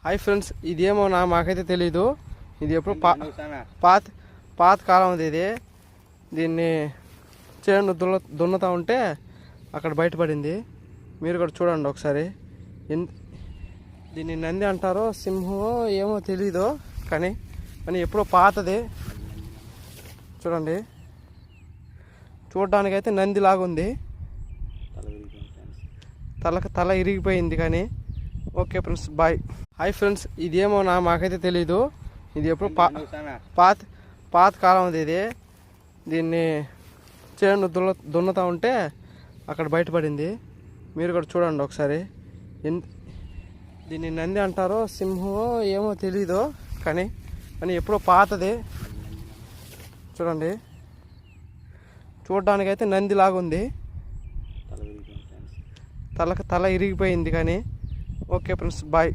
Hi friends, ఇదేమో మాకైతే తెలీదు. ఇది ఎప్పుడు పాత కాలం ఇది. దీన్ని చేను దున్నుతా ఉంటే అక్కడ బయటపడింది. మీరు కూడా చూడండి ఒకసారి. దీన్ని నంది అంటారో సింహమో ఏమో తెలీదు, కానీ ఎప్పుడో పాతది. చూడండి, చూడడానికైతే నంది లాగుంది. తల ఇరిగిపోయింది. కానీ okay friends, bye. Hi friends, ఇదేమో మాకైతే తెలీదు. ఇది ఎప్పుడు పాత కాలం ఇది. దీన్ని చేను దున్నుతా ఉంటే అక్కడ బయటపడింది. మీరు కూడా చూడండి ఒకసారి. దీన్ని నంది అంటారో సింహమో ఏమో తెలీదు, కానీ ఎప్పుడో పాతది. చూడండి, చూడడానికైతే నంది లాగుంది. తల ఇరిగిపోయింది. కానీ ఓకే ఫ్రెండ్స్, బాయ్.